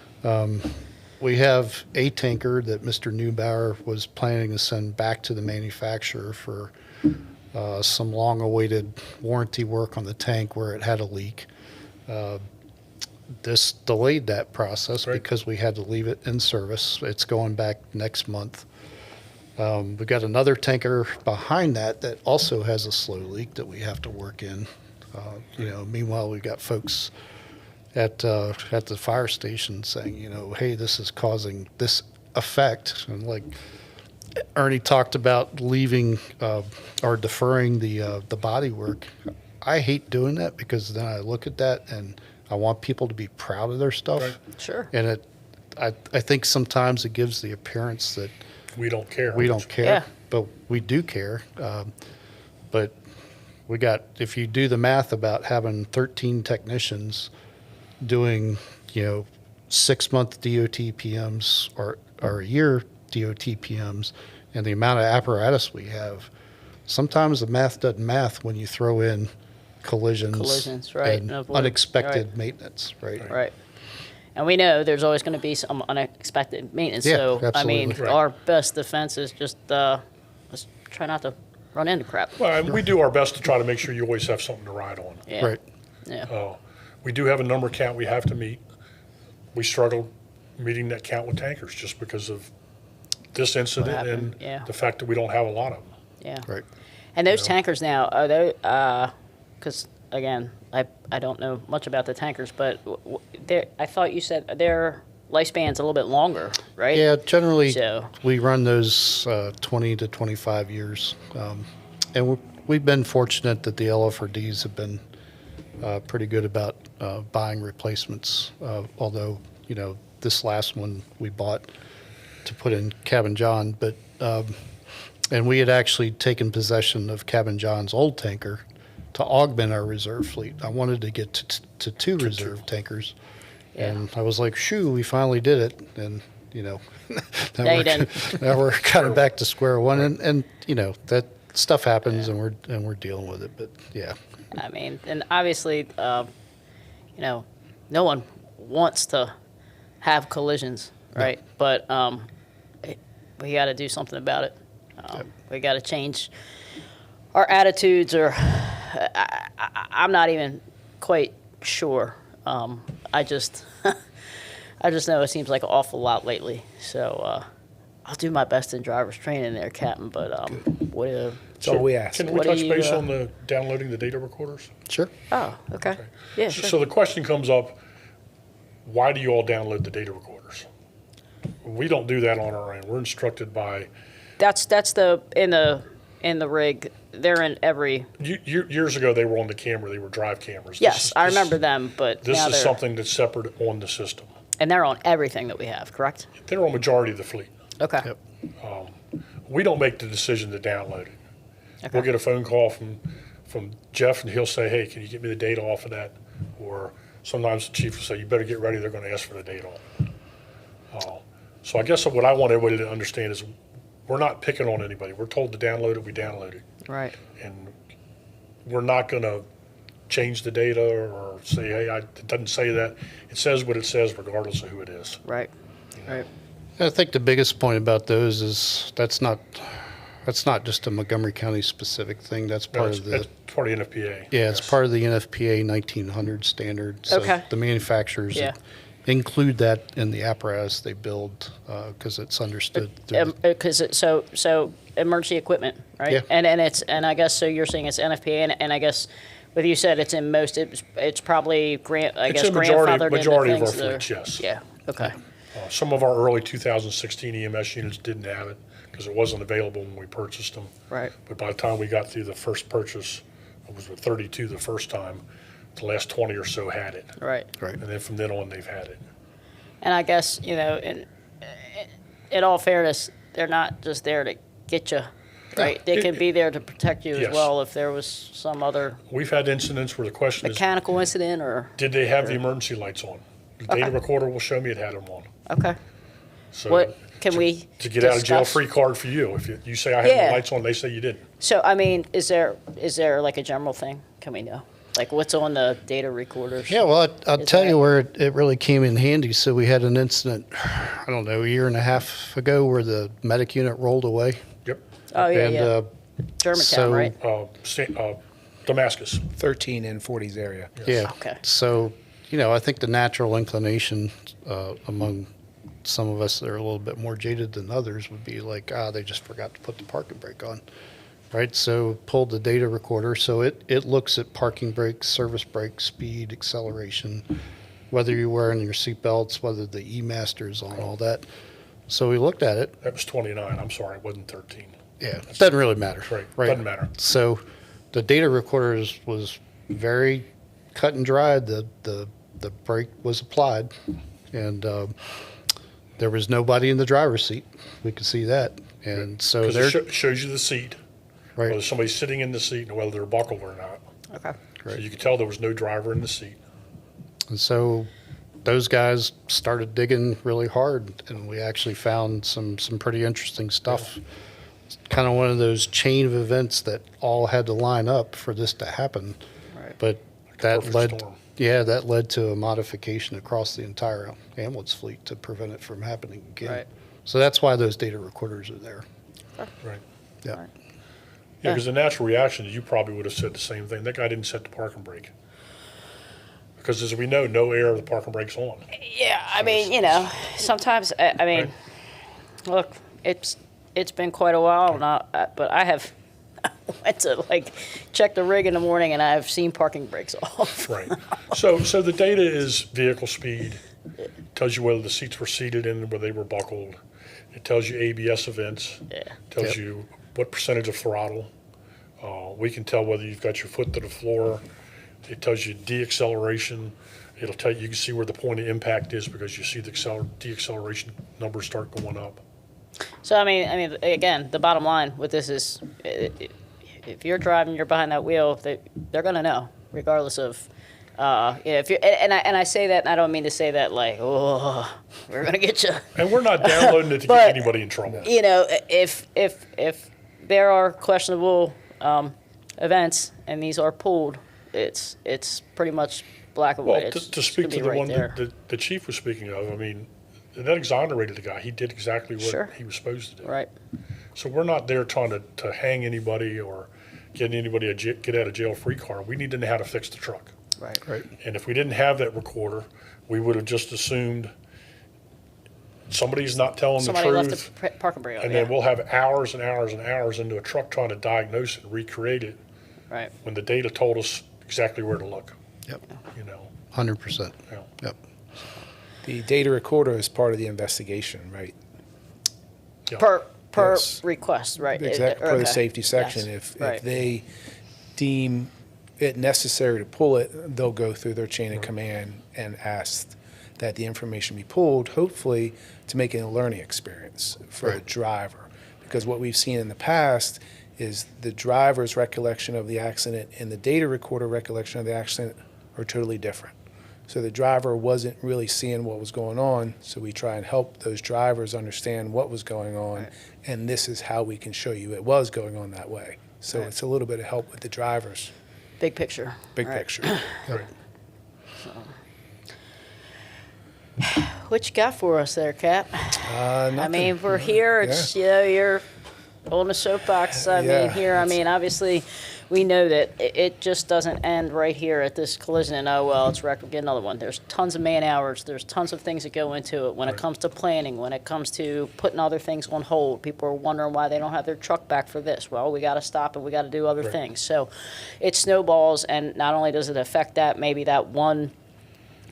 We have a tanker that Mr. Neubauer was planning to send back to the manufacturer for some long-awaited warranty work on the tank where it had a leak. This delayed that process Right. because we had to leave it in service. It's going back next month. We got another tanker behind that also has a slow leak that we have to work in. Meanwhile, we've got folks at the fire station saying, hey, this is causing this effect. And like Ernie talked about leaving or deferring the body work. I hate doing that because then I look at that and I want people to be proud of their stuff. Right. Sure. And I think sometimes it gives the appearance that We don't care. we don't care, Yeah. but we do care. But if you do the math about having 13 technicians doing, 6-month DOT PMs or a year DOT PMs and the amount of apparatus we have, sometimes the math doesn't math when you throw in collisions right, and and avoid- unexpected right. maintenance, right? Right. And we know there's always going to be some unexpected maintenance. Yeah, So, I mean, absolutely. Right. our best defense is just let's try not to run into crap. Well, and we do our best to try to make sure you always have something to ride on. Yeah. Right. Yeah. We do have a number count we have to meet. We struggle meeting that count with tankers just because of this incident and happened, yeah. the fact that we don't have a lot of them. Yeah. Right. And those tankers now, are they, because again, I don't know much about the tankers, but I thought you said their lifespan's a little bit longer, right? Yeah, generally So- we run those 20 to 25 years. And we've been fortunate that the LFRDs have been pretty good about buying replacements, although, this last one we bought to put in Cabin John. But and we had actually taken possession of Cabin John's old tanker to augment our reserve fleet. I wanted to get to two reserve tankers. And I was like, shoo, we finally did it. And, now, No, you didn't. now we're kind of back to square one. And that stuff happens and we're dealing with it. But yeah. I mean, and obviously, no one wants to have collisions, right? But we got to do something about it. We got to change our attitudes, or I'm not even quite sure. I just, I just know it seems like an awful lot lately. So I'll do my best in driver's training there, Captain. But what? That's all we ask. Can we What do touch you, base on the downloading the data recorders? Sure. Oh, okay. Yeah, So, sure. so the question comes up, why do you all download the data recorders? We don't do that on our own. We're instructed by, That's the in the rig. They're in every. years ago, they were on the camera, they were drive cameras. Yes, I remember them, but This now is they're something that's separate on the system. and they're on everything that we have. Correct? They're on majority of the fleet. Okay. Yep. We don't make the decision to download it. Okay. We'll get a phone call from Jeff, and he'll say, hey, can you get me the data off of that? Or sometimes the chief will say, you better get ready, they're gonna ask for the data. So I guess what I want everybody to understand is, we're not picking on anybody. We're told to download it, we download it. Right. And we're not gonna change the data or say, hey, it doesn't say that. It says what it says regardless of who it is. Right. Right. I think the biggest point about those is that's not just a Montgomery County specific thing. That's part of the That's part of the NFPA. yeah, it's Yes. part of the NFPA 1900 standard. So Okay. the manufacturers Yeah. include that in the apparatus they build because it's understood. through the- Because so emergency equipment, right? Yeah. And I guess so. You're saying it's NFPA, and I guess what you said it's in most. It's probably It's a grandfathered majority of into our things that are- fleets, yes. Yeah. Okay. Some of our early 2016 EMS units didn't have it because it wasn't available when we purchased them. Right. But by the time we got through the first purchase, it was with 32 the first time, the last 20 or so had it. Right. Right. And then from then on, they've had it. And I guess in all fairness, they're not just there to get you, right? They can be there to protect you as Yes. well if there was some other We've had incidents where the question is, mechanical incident or did they have the emergency lights on? The data recorder will show me it had them on. okay. So What can we to get out of jail discuss? free card for you. If you say I had Yeah. the lights on, they say you didn't. So I mean, is there like a general thing? Can we know? Like what's on the data recorders? Yeah, well, I'll Is tell you that- where it really came in handy. So we had an incident, I don't know, a year and a half ago where the medic unit rolled away. Yep. Oh yeah, and yeah. Germantown, so- right? Damascus. 13 in 40s area. Yeah. Okay. So, I think the natural inclination among some of us that are a little bit more jaded than others would be like, they just forgot to put the parking brake on. Right? So pulled the data recorder. So it looks at parking brakes, service brakes, speed, acceleration, whether you're wearing your seatbelts, whether the E-Master is on, all that. So we looked at it. That was 29. I'm sorry, it wasn't 13. Yeah, it doesn't really matter. Right. Doesn't matter. So the data recorder was very cut and dried. The brake was applied, and there was nobody in the driver's seat. We could see that, and so Because there, it shows you the seat, right, whether somebody's sitting in the seat and whether they're buckled or not. Okay. So you could tell there was no driver in the seat. and so those guys started digging really hard, and we actually found some pretty interesting stuff. It's kind of one of those chain of events that all had to line up for this to happen. Right. But a that perfect led, storm. yeah, that led to a modification across the entire ambulance fleet to prevent it from happening again. Right. So that's why those data recorders are there. Right. Yeah. Right. Yeah, because the natural reaction is you probably would have said the same thing. That guy didn't set the parking brake. Because as we know, no air of the parking brake's on. Yeah, I mean, sometimes I mean, look, it's been quite a while now, but I have went to check the rig in the morning and I've seen parking brakes off. Right. So the data is vehicle speed. It tells you whether the seats were seated and whether they were buckled. It tells you ABS events. Yeah. Tells Yep. you what percentage of throttle. We can tell whether you've got your foot to the floor. It tells you deacceleration. It'll tell you can see where the point of impact is because you see the deacceleration numbers start going up. So I mean, again, the bottom line with this is, if you're driving, you're behind that wheel, they're gonna know, regardless of, if you're, and I say that, and I don't mean to say that like, oh, we're gonna get you. And we're not downloading it to But- get anybody in trouble. If there are questionable events and these are pulled, it's pretty much black and Well, white. to It's speak gonna to be the right one there. that the chief was speaking of, I mean, that exonerated the guy. He did exactly what Sure. he was supposed to do. Right. So we're not there trying to hang anybody or get anybody a get out of jail free card. We need to know how to fix the truck. Right. Right. And if we didn't have that recorder, we would have just assumed somebody's not telling the Somebody left truth. the parking brake on, And yeah. then we'll have hours and hours and hours into a truck trying to diagnose it and recreate it Right. when the data told us exactly where to look, Yep, you know. 100%. Yeah. Yep. The data recorder is part of the investigation, right? Yeah. Per Yes. request, right? Exactly, for the Okay. safety section. Yes, If right. they deem it necessary to pull it, they'll go through their chain of command and ask that the information be pulled, hopefully to make it a learning experience for the Right. driver. Because what we've seen in the past is the driver's recollection of the accident and the data recorder recollection of the accident are totally different. So the driver wasn't really seeing what was going on, so we try and help those drivers understand what was going on, and this is how we can show you it was going on that way. So it's a little bit of help with the drivers, Big picture. big Right. picture. Right. What you got for us there, Cap? I Nothing. mean, we're here. It's you're on the soapbox. I mean, Yeah, here. I mean, obviously, we know that it just doesn't end right here at this collision. And oh well, it's wrecked. We'll get another one. There's tons of man hours. There's tons of things that go into it. When it comes to planning, when it comes to putting other things on hold, people are wondering why they don't have their truck back for this. Well, we got to stop and we got to do other things. So, it snowballs, and not only does it affect that, maybe that one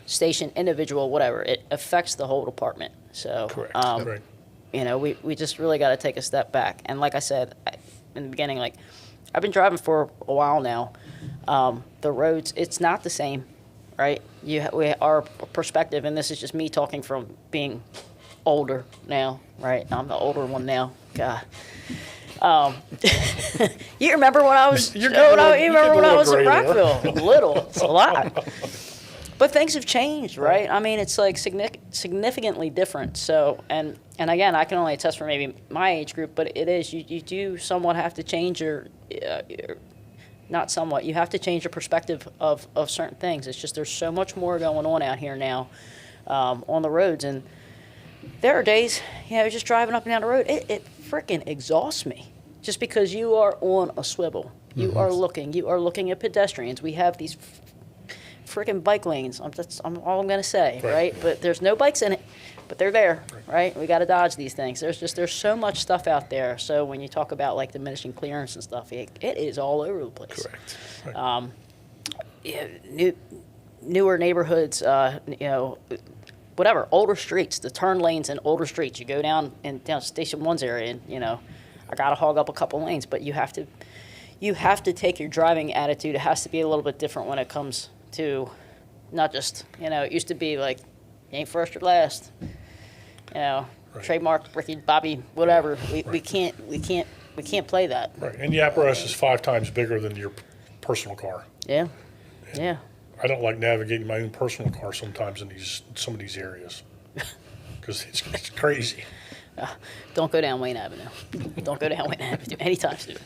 station, individual, whatever, it affects the whole department. So, Correct. Right. you know, we just really got to take a step back. And like I said in the beginning, like, I've been driving for a while now. The roads, it's not the same, right? Our perspective, and this is just me talking from being older now, right? I'm the older one now. God. You remember when I was, You're getting a little- you you're remember getting when a I little was in gray there. Rockville? A little. It's a lot. But things have changed, right? I mean, it's like significantly different. So, and again, I can only attest for maybe my age group, but it is, you do somewhat have to change your not somewhat, you have to change your perspective of certain things. It's just there's so much more going on out here now on the roads. And there are days, you know, just driving up and down the road, it freaking exhausts me just because you are on a swivel. You are looking at pedestrians. We have these freaking bike lanes. That's all I'm going to say, right? But there's no bikes in it, but they're there, right? We got to dodge these things. There's so much stuff out there. So when you talk about like diminishing clearance and stuff, it is all over the place. Correct. Yeah, newer neighborhoods, you know, whatever, older streets, the turn lanes in older streets. You go down Station 1's area, and you know, I got to hog up a couple lanes, but you have to take your driving attitude. It has to be a little bit different when it comes to not just, you know, it used to be like, you ain't first or last, you know, trademark Ricky, Bobby, whatever. We can't play that. Right. And the apparatus is 5 times bigger than your personal car. Yeah. I don't like navigating my own personal car sometimes in some of these areas because it's crazy. Don't go down Wayne Avenue. Don't go down Wayne Avenue anytime soon.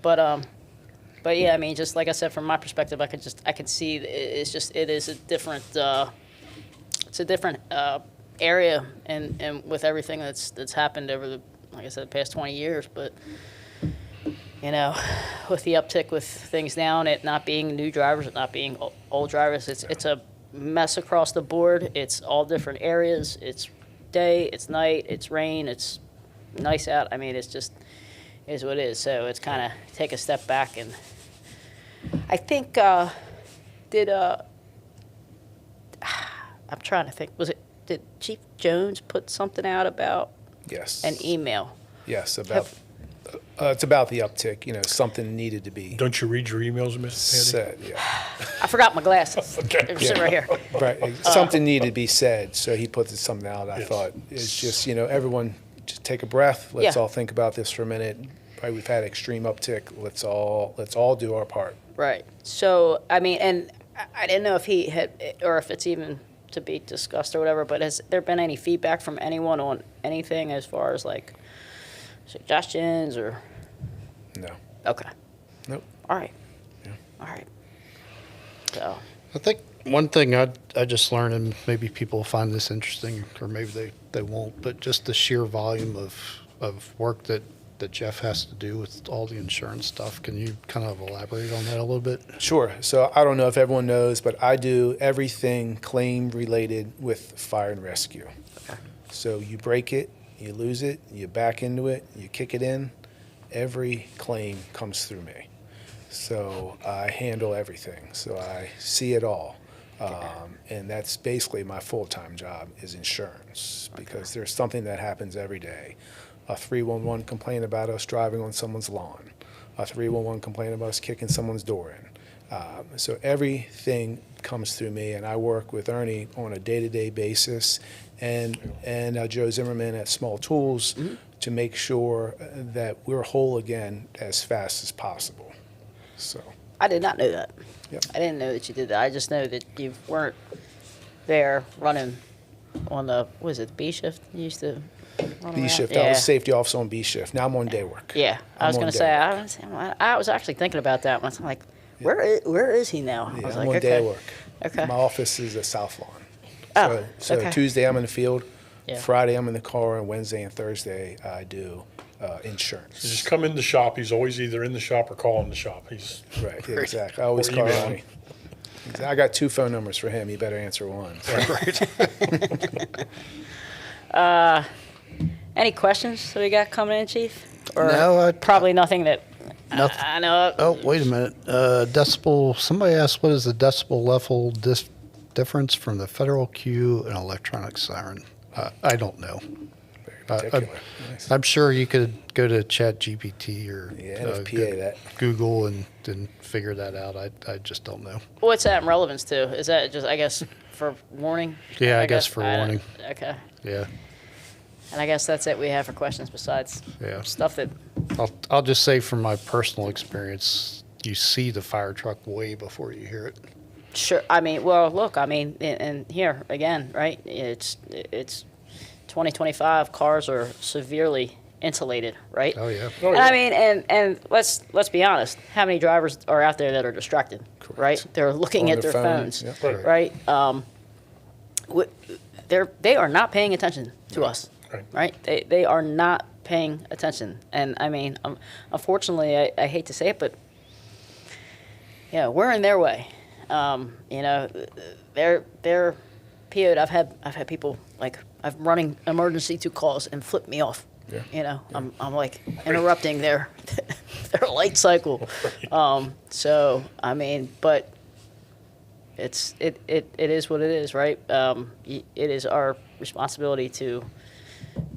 But yeah, I mean, just like I said, from my perspective, I could see it is a different, it's a different area, and with everything that's happened over the, like I said, the past 20 years. But you know, with the uptick with things down, it not being new drivers, it not being old drivers, it's a mess across the board. It's all different areas. It's day, it's night, it's rain, it's nice out. I mean, it's just is what it is. So it's kind of take a step back, and I think I'm trying to think. Did Chief Jones put something out about Yes. an email? Yes, about it's about the uptick. You know, something needed to be Don't you read your emails, Miss said. Yeah. I forgot my glasses. Okay. They're sitting right here. Right. Something needed to be said, so he put something out. I thought it's just, you know, everyone just take a breath. Let's Yeah. all think about this for a minute. Right, we've had extreme uptick. Let's all do our part. Right. So, I mean, and I didn't know if he had, or if it's even to be discussed or whatever, but has there been any feedback from anyone on anything as far as like suggestions or? No. Okay. Nope. All right. Yeah. All right. So, I think one thing I just learned, and maybe people will find this interesting, or maybe they won't, but just the sheer volume of work that that Jeff has to do with all the insurance stuff. Can you kind of elaborate on that a little bit? Sure. So I don't know if everyone knows, but I do everything claim related with fire and rescue. Okay. So you break it, you lose it, you back into it, you kick it in, every claim comes through me. So I handle everything. So I see it all. And that's basically my full-time job is insurance, because there's something that happens every day. A 311 complaint about us driving on someone's lawn. A 311 complaint about us kicking someone's door in. So everything comes through me, and I work with Ernie on a day-to-day basis and Joe Zimmerman at Small Tools to make sure that we're whole again as fast as possible. So. I did not know that. Yep. I didn't know that you did that. I just know that you weren't there running on the, what is it, B shift? You used to run B around? shift. Yeah. I was safety officer on B shift. Now I'm on day work. Yeah, I was I'm going on to day say, work. I was actually thinking about that once. I'm like, where is he now? I Yeah, was I'm like, on day okay. work. Okay. My office is at South Lawn. Oh, So okay. Tuesday I'm in the field. Yeah. Friday I'm in the car, and Wednesday and Thursday I do insurance. So just come in the shop. He's always either in the shop or calling the shop. He's Right, yeah, exactly. I always Or call email Ernie. I got 2 phone numbers for him. You better answer one. Any questions that we got coming in, Chief? Or No, probably nothing that Nothing. I know of. Oh, wait a minute. Decibel, somebody asked what is the decibel level difference from the federal queue and electronic siren? I don't know. Very particular. Nice. I'm sure you could go to ChatGPT or Yeah, NFPA that. Google and figure that out. I just don't know. What's that in relevance to? Is that just, I guess, for warning? Yeah, I guess for warning. Okay. Yeah, And I guess that's it we have for questions besides yeah. stuff that, I'll just say from my personal experience, you see the fire truck way before you hear it. sure, I mean, well, look, I mean, and here, again, right, it's 2025, cars are severely insulated, right? Oh yeah. Oh, And yeah. I mean, and let's be honest. How many drivers are out there that are distracted? Right? They're looking On at their their phones, phones. yeah. Right? They are not paying attention to us. Right. Right? They are not paying attention. And I mean, unfortunately, I hate to say it, but yeah, we're in their way. You know, they're PO'd. I've had people like I'm running emergency 2 calls and flip me off. Yeah. You know, I'm like interrupting their light cycle. So I mean, but it is what it is, right? It is our responsibility to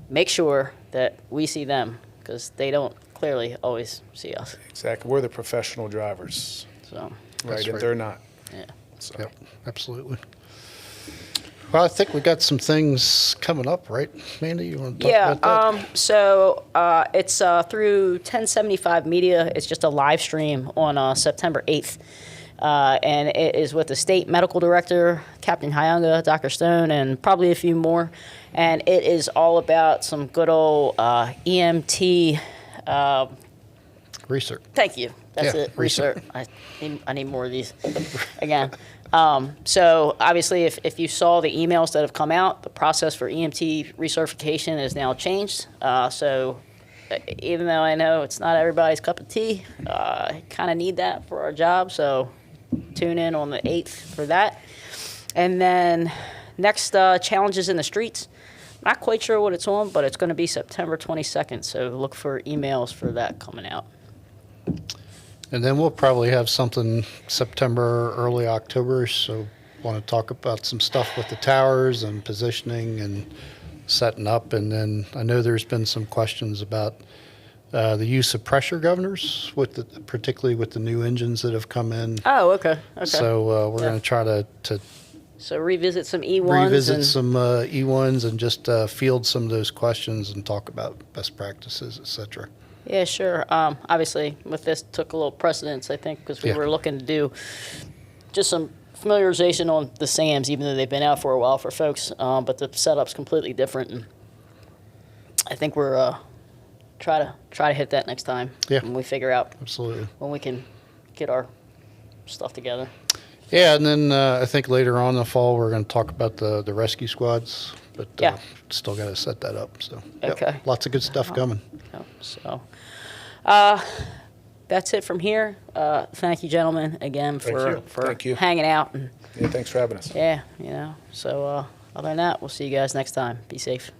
make sure that we see them, because they don't clearly always see us. Exactly. We're the professional drivers, So right? And right. they're not. yeah. So. Yep, absolutely. Well, I think we got some things coming up, right, Mandy? You want to talk Yeah, about that? so it's through 1075 Media. It's just a live stream on September 8th. And it is with the state medical director, Captain Hyunga, Dr. Stone, and probably a few more. And it is all about some good old EMT. Research. Thank you. That's Yeah, it. Research. I need more of these. Again. So obviously, if you saw the emails that have come out, the process for EMT recertification is now changed. So even though I know it's not everybody's cup of tea, I kind of need that for our job. So tune in on the 8th for that. And then next Challenges in the Streets. Not quite sure what it's on, but it's going to be September 22nd. So look for emails for that coming out. And then we'll probably have something September, early October. So want to talk about some stuff with the towers and positioning and setting up. And then I know there's been some questions about the use of pressure governors, particularly with the new engines that have come in. Oh, okay. Okay. So we're Yeah. going to try to So revisit some E1s. revisit and, some E1s and just field some of those questions and talk about best practices, et cetera. Yeah, sure. Obviously, with this took a little precedence, I think, because we Yeah. were looking to do just some familiarization on the SAMs, even though they've been out for a while for folks. But the setup's completely different, and I think we're try to hit that next time Yeah. when we figure out Absolutely. when we can get our stuff together. Yeah, and then I think later on in the fall, we're going to talk about the rescue squads, but Yeah. still got to set that up. So, yep, Okay. lots of good stuff coming. Yep, so, that's it from here. Thank you, gentlemen, again for Thank you. hanging out. And Yeah, thanks for having us. yeah, so other than that, we'll see you guys next time. Be safe.